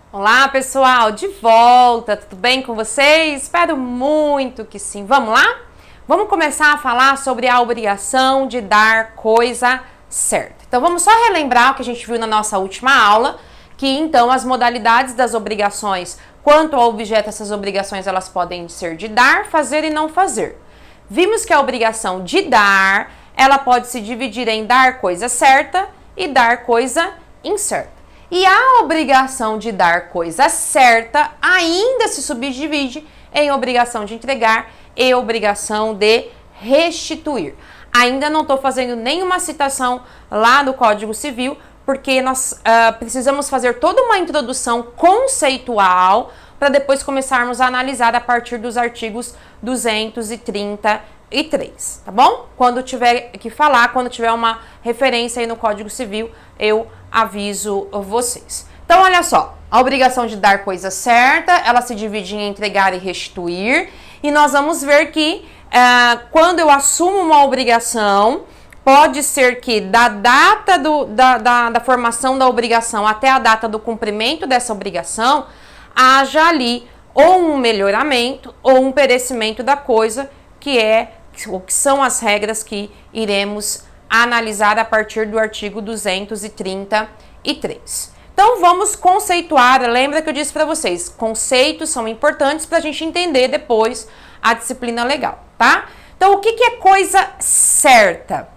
Olá, pessoal, de volta, tudo bem com vocês? Espero muito que sim. Vamos lá? Vamos começar a falar sobre a obrigação de dar coisa certa. Então, vamos só relembrar o que a gente viu na nossa última aula, que então as modalidades das obrigações, quanto ao objeto, essas obrigações elas podem ser de dar, fazer e não fazer. Vimos que a obrigação de dar, ela pode se dividir em dar coisa certa e dar coisa incerta. E a obrigação de dar coisa certa ainda se subdivide em obrigação de entregar e obrigação de restituir. Ainda não estou fazendo nenhuma citação lá do Código Civil, porque nós precisamos fazer toda uma introdução conceitual para depois começarmos a analisar a partir dos artigos 233, tá bom? Quando tiver que falar, quando tiver uma referência aí no Código Civil, eu aviso vocês. Então, olha só, a obrigação de dar coisa certa, ela se divide em entregar e restituir, e nós vamos ver que quando eu assumo uma obrigação, pode ser que da data da formação da obrigação até a data do cumprimento dessa obrigação, haja ali ou um melhoramento ou um perecimento da coisa, que são as regras que iremos analisar a partir do artigo 233. Então, vamos conceituar. Lembra que eu disse para vocês, conceitos são importantes para a gente entender depois a disciplina legal, tá? Então, o que é coisa certa?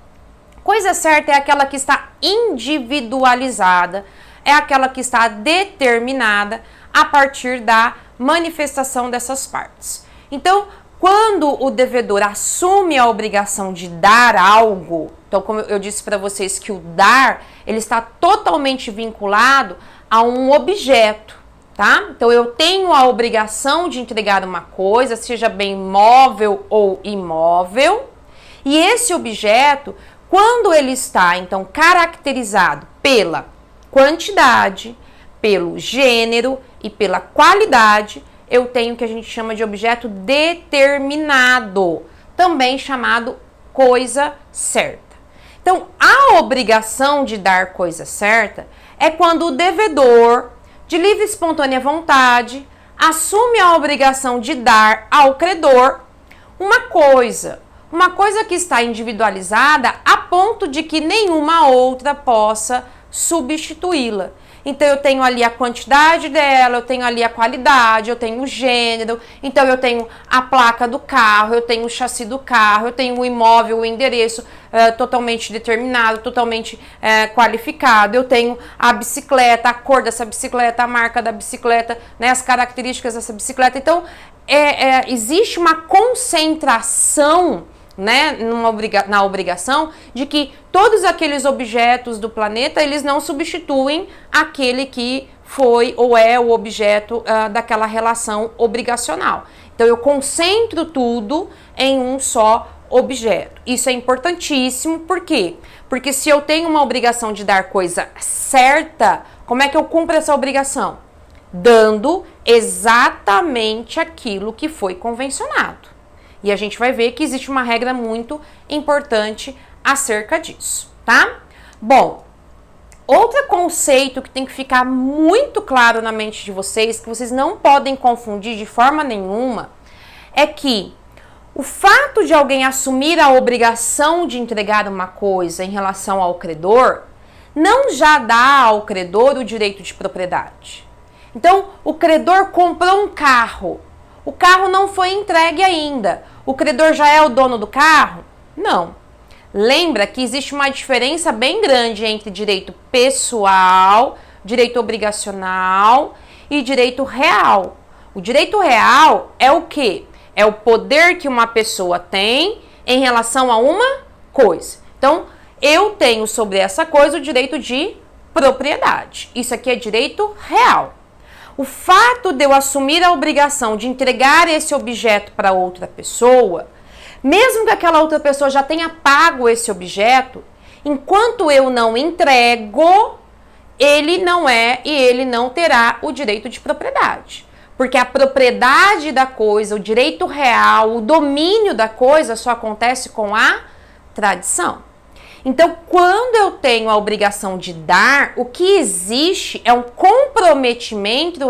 Coisa certa é aquela que está individualizada, é aquela que está determinada a partir da manifestação dessas partes. Então, quando o devedor assume a obrigação de dar algo, então como eu disse para vocês que o dar, ele está totalmente vinculado a um objeto, tá? Então eu tenho a obrigação de entregar uma coisa, seja bem móvel ou imóvel, e esse objeto, quando ele está então caracterizado pela quantidade, pelo gênero e pela qualidade, eu tenho o que a gente chama de objeto determinado, também chamado coisa certa. Então, a obrigação de dar coisa certa é quando o devedor, de livre e espontânea vontade, assume a obrigação de dar ao credor uma coisa que está individualizada a ponto de que nenhuma outra possa substituí-la. Então, eu tenho ali a quantidade dela, eu tenho ali a qualidade, eu tenho o gênero, então eu tenho a placa do carro, eu tenho o chassi do carro, eu tenho o imóvel, o endereço totalmente determinado, totalmente qualificado, eu tenho a bicicleta, a cor dessa bicicleta, a marca da bicicleta, né, as características dessa bicicleta. Então, existe uma concentração, né, na obrigação de que todos aqueles objetos do planeta, eles não substituem aquele que foi ou é o objeto daquela relação obrigacional. Então, eu concentro tudo em um só objeto. Isso é importantíssimo, por quê? Porque se eu tenho uma obrigação de dar coisa certa, como é que eu cumpro essa obrigação? Dando exatamente aquilo que foi convencionado. E a gente vai ver que existe uma regra muito importante acerca disso, tá? Bom, outro conceito que tem que ficar muito claro na mente de vocês, que vocês não podem confundir de forma nenhuma, é que o fato de alguém assumir a obrigação de entregar uma coisa em relação ao credor, não já dá ao credor o direito de propriedade. Então, o credor comprou um carro, o carro não foi entregue ainda. O credor já é o dono do carro? Não. Lembra que existe uma diferença bem grande entre direito pessoal, direito obrigacional e direito real. O direito real é o quê? É o poder que uma pessoa tem em relação a uma coisa. Então, eu tenho sobre essa coisa o direito de propriedade. Isso aqui é direito real. O fato de eu assumir a obrigação de entregar esse objeto para outra pessoa, mesmo que aquela outra pessoa já tenha pago esse objeto, enquanto eu não entrego, ele não terá o direito de propriedade. Porque a propriedade da coisa, o direito real, o domínio da coisa só acontece com a tradição. Então, quando eu tenho a obrigação de dar, o que existe é um comprometimento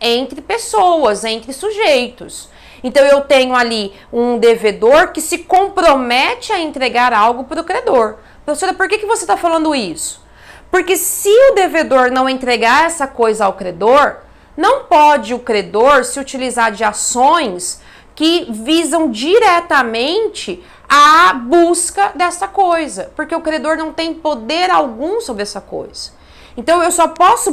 entre pessoas, entre sujeitos. Então, eu tenho ali um devedor que se compromete a entregar algo para o credor. Professora, por que você está falando isso? Porque se o devedor não entregar essa coisa ao credor, não pode o credor se utilizar de ações que visam diretamente a busca dessa coisa, porque o credor não tem poder algum sobre essa coisa. Então eu só posso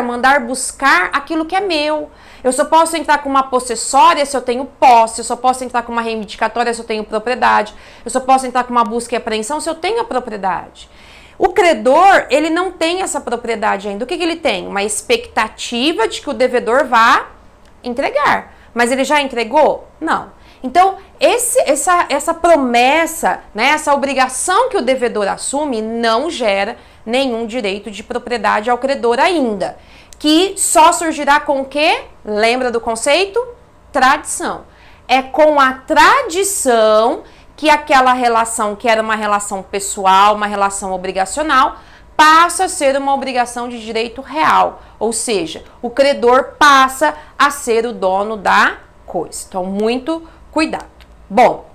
mandar buscar aquilo que é meu. Eu só posso entrar com uma possessória se eu tenho posse, eu só posso entrar com uma reivindicatória se eu tenho propriedade, eu só posso entrar com uma busca e apreensão se eu tenho a propriedade. O credor, ele não tem essa propriedade ainda. O que ele tem? Uma expectativa de que o devedor vá entregar. Mas ele já entregou? Não. Então, essa promessa, né, essa obrigação que o devedor assume não gera nenhum direito de propriedade ao credor ainda. Que só surgirá com o quê? Lembra do conceito? Tradição. É com a tradição que aquela relação, que era uma relação pessoal, uma relação obrigacional, passa a ser uma obrigação de direito real. Ou seja, o credor passa a ser o dono da coisa. Então, muito cuidado. Bom,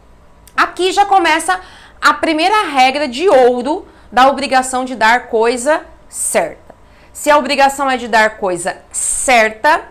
aqui já começa a primeira regra de ouro da obrigação de dar coisa certa. Se a obrigação é de dar coisa certa,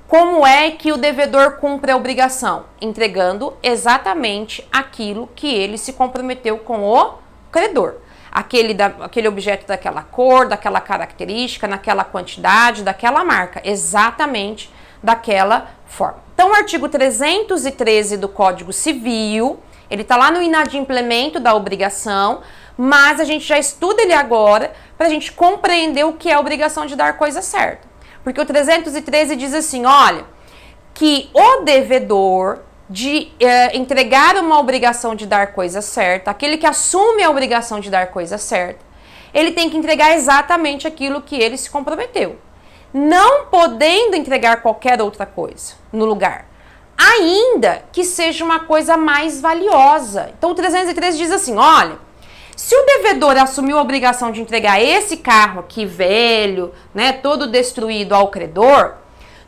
como é que o devedor cumpre a obrigação? Entregando exatamente aquilo que ele se comprometeu com o credor. Aquele objeto daquela cor, daquela característica, naquela quantidade, daquela marca, exatamente daquela forma. Então, o artigo 313 do Código Civil, ele está lá no inadimplemento da obrigação, mas a gente já estuda ele agora para a gente compreender o que é a obrigação de dar coisa certa. Porque o 313 diz assim, olha, que o devedor de entregar uma obrigação de dar coisa certa, aquele que assume a obrigação de dar coisa certa, ele tem que entregar exatamente aquilo que ele se comprometeu, não podendo entregar qualquer outra coisa no lugar, ainda que seja uma coisa mais valiosa. Então o 313 diz assim, olha, se o devedor assumiu a obrigação de entregar esse carro aqui velho, né, todo destruído ao credor,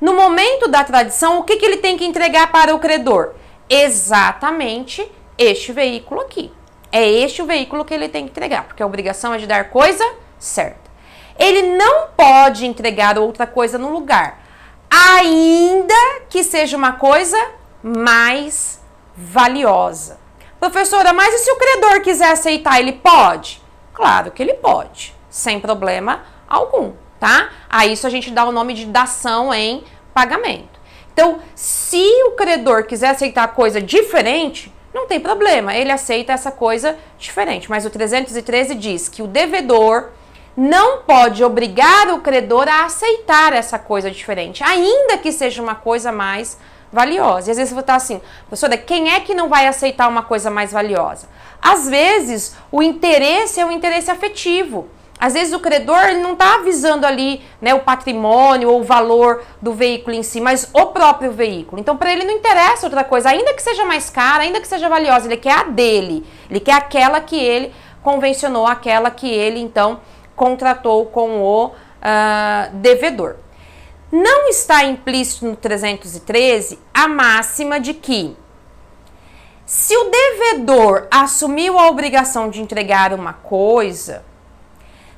no momento da tradição, o que ele tem que entregar para o credor? Exatamente este veículo aqui. É este o veículo que ele tem que entregar, porque a obrigação é de dar coisa certa. Ele não pode entregar outra coisa no lugar, ainda que seja uma coisa mais valiosa. Professora, mas e se o credor quiser aceitar, ele pode? Claro que ele pode, sem problema algum, tá? A isso a gente dá o nome de dação em pagamento. Então, se o credor quiser aceitar coisa diferente, não tem problema, ele aceita essa coisa diferente. Mas o 313 diz que o devedor não pode obrigar o credor a aceitar essa coisa diferente, ainda que seja uma coisa mais valiosa. E às vezes você vai estar assim, professora, quem é que não vai aceitar uma coisa mais valiosa? Às vezes, o interesse é um interesse afetivo. Às vezes o credor ele não está avisando ali, né, o patrimônio ou o valor do veículo em si, mas o próprio veículo. Então, para ele não interessa outra coisa, ainda que seja mais cara, ainda que seja valiosa, ele quer a dele. Ele quer aquela que ele convencionou, aquela que ele, então, contratou com o devedor. Não está implícito no 313 a máxima de que se o devedor assumiu a obrigação de entregar uma coisa,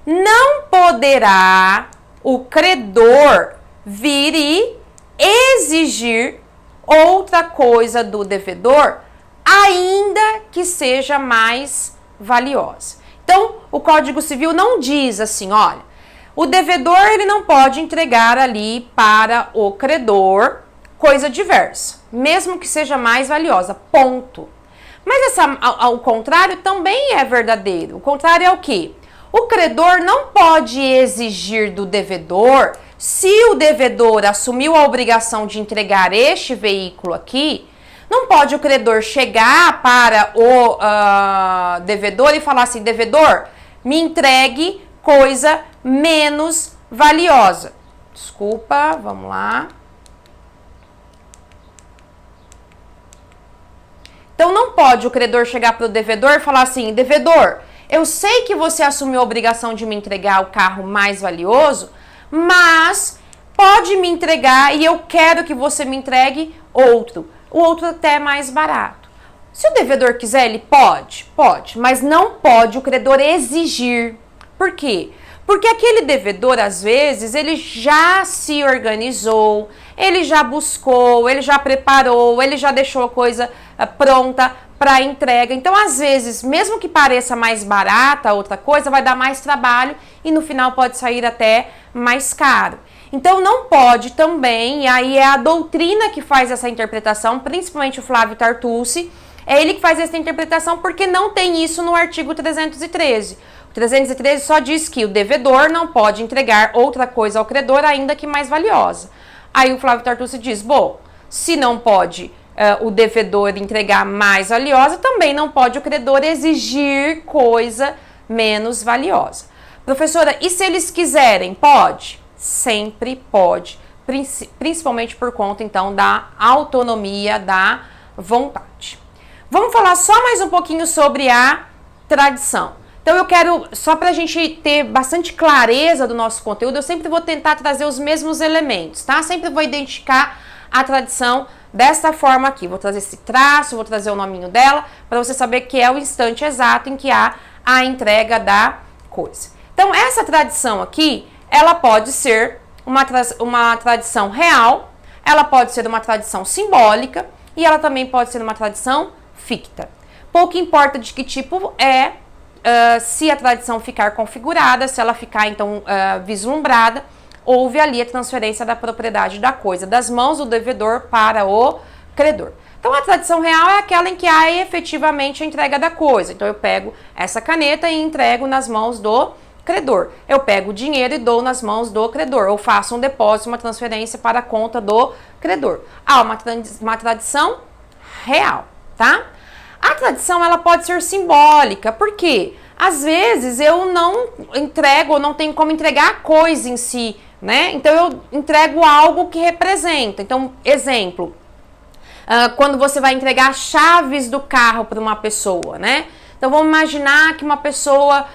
não poderá o credor vir e exigir outra coisa do devedor, ainda que seja mais valiosa. Então, o Código Civil não diz assim, olha, o devedor ele não pode entregar ali para o credor coisa diversa, mesmo que seja mais valiosa, ponto. Mas ao contrário também é verdadeiro. O contrário é o quê? O credor não pode exigir do devedor, se o devedor assumiu a obrigação de entregar este veículo aqui, não pode o credor chegar para o devedor e falar assim, devedor, me entregue coisa menos valiosa. Desculpa, vamos lá. Então não pode o credor chegar para o devedor e falar assim: devedor, eu sei que você assumiu a obrigação de me entregar o carro mais valioso, mas pode me entregar e eu quero que você me entregue outro. O outro até é mais barato. Se o devedor quiser, ele pode, mas não pode o credor exigir. Por quê? Porque aquele devedor, às vezes, ele já se organizou, ele já buscou, ele já preparou, ele já deixou a coisa pronta para entrega. Então, às vezes, mesmo que pareça mais barata outra coisa, vai dar mais trabalho e no final pode sair até mais caro. Então, não pode também, e aí é a doutrina que faz essa interpretação, principalmente o Flávio Tartucci, é ele que faz essa interpretação porque não tem isso no artigo 313. O 313 só diz que o devedor não pode entregar outra coisa ao credor, ainda que mais valiosa. Aí o Flávio Tartucci diz, bom, se não pode o devedor entregar mais valiosa, também não pode o credor exigir coisa menos valiosa. Professora, e se eles quiserem? Pode? Sempre pode, principalmente por conta, então, da autonomia, da vontade. Vamos falar só mais um pouquinho sobre a tradição. Então eu quero, só para a gente ter bastante clareza do nosso conteúdo, eu sempre vou tentar trazer os mesmos elementos, tá? Sempre vou identificar a tradição dessa forma aqui. Vou trazer esse traço, vou trazer o nominho dela, para você saber que é o instante exato em que há a entrega da coisa. Então essa tradição aqui, ela pode ser uma tradição real, ela pode ser uma tradição simbólica e ela também pode ser uma tradição ficta. Pouco importa de que tipo é, se a tradição ficar configurada, se ela ficar então vislumbrada, houve ali a transferência da propriedade da coisa, das mãos do devedor para o credor. Então a tradição real é aquela em que há efetivamente a entrega da coisa. Então eu pego essa caneta e entrego nas mãos do credor. Eu pego o dinheiro e dou nas mãos do credor, ou faço um depósito, uma transferência para a conta do credor. Há uma tradição real, tá? A tradição, ela pode ser simbólica, porque às vezes eu não entrego, ou não tenho como entregar a coisa em si, né? Então eu entrego algo que representa. Então, exemplo, quando você vai entregar chaves do carro para uma pessoa, né? Então vamos imaginar que uma pessoa,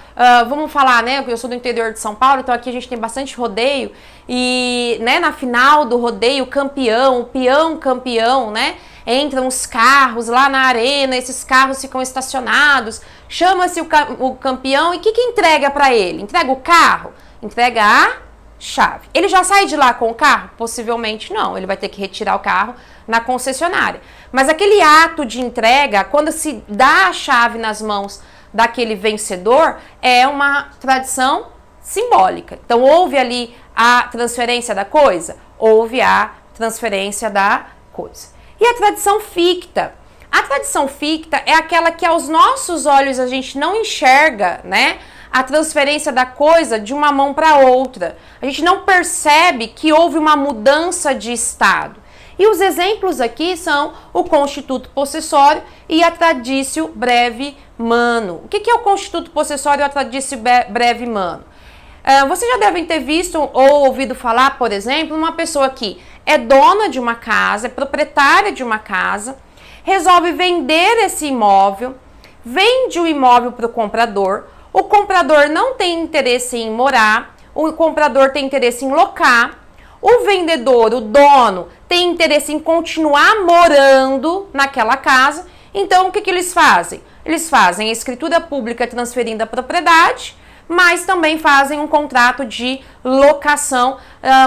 vamos falar, né? Eu sou do interior de São Paulo, então aqui a gente tem bastante rodeio e, né, na final do rodeio, o peão campeão, né? Entram os carros lá na arena, esses carros ficam estacionados, chama-se o campeão e o que entrega para ele? Entrega o carro? Entrega a chave. Ele já sai de lá com o carro? Possivelmente não, ele vai ter que retirar o carro na concessionária. Mas aquele ato de entrega, quando se dá a chave nas mãos daquele vencedor, é uma tradição simbólica. Então, houve ali a transferência da coisa? Houve a transferência da coisa. E a tradição ficta? A tradição ficta é aquela que aos nossos olhos a gente não enxerga, né? A transferência da coisa de uma mão para outra. A gente não percebe que houve uma mudança de estado. E os exemplos aqui são o constituto possessório e a traditio brevi mano. O que é o constituto possessório e a traditio brevi mano? Vocês já devem ter visto ou ouvido falar, por exemplo, uma pessoa que é dona de uma casa, é proprietária de uma casa, resolve vender esse imóvel, vende o imóvel para o comprador não tem interesse em morar, o comprador tem interesse em locar, o vendedor, o dono, tem interesse em continuar morando naquela casa. Então, o que eles fazem? Eles fazem a escritura pública transferindo a propriedade, mas também fazem um contrato de locação,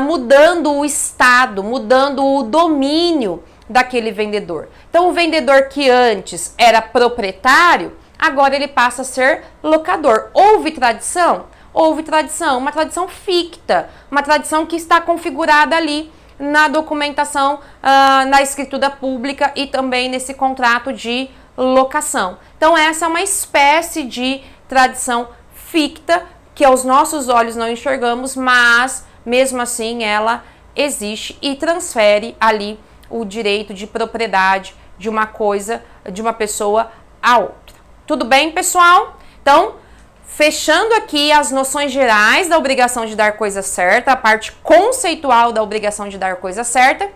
mudando o estado, mudando o domínio daquele vendedor. Então, o vendedor que antes era proprietário, agora ele passa a ser locador. Houve tradição? Houve tradição, uma tradição ficta, uma tradição que está configurada ali na documentação, na escritura pública e também nesse contrato de locação. Então essa é uma espécie de tradição ficta que aos nossos olhos não enxergamos, mas mesmo assim ela existe e transfere ali o direito de propriedade de uma coisa, de uma pessoa a outra. Tudo bem, pessoal? Então, fechando aqui as noções gerais da obrigação de dar coisa certa, a parte conceitual da obrigação de dar coisa certa,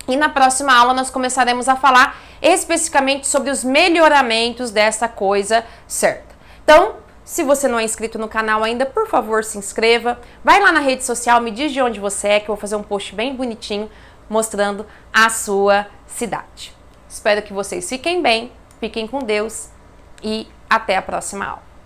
E na próxima aula nós começaremos a falar especificamente sobre os melhoramentos dessa coisa certa. Então, se você não é inscrito no canal ainda, por favor, se inscreva. Vai lá na rede social, me diz de onde você é, que eu vou fazer um post bem bonitinho mostrando a sua cidade. Espero que vocês fiquem bem, fiquem com Deus e até a próxima aula.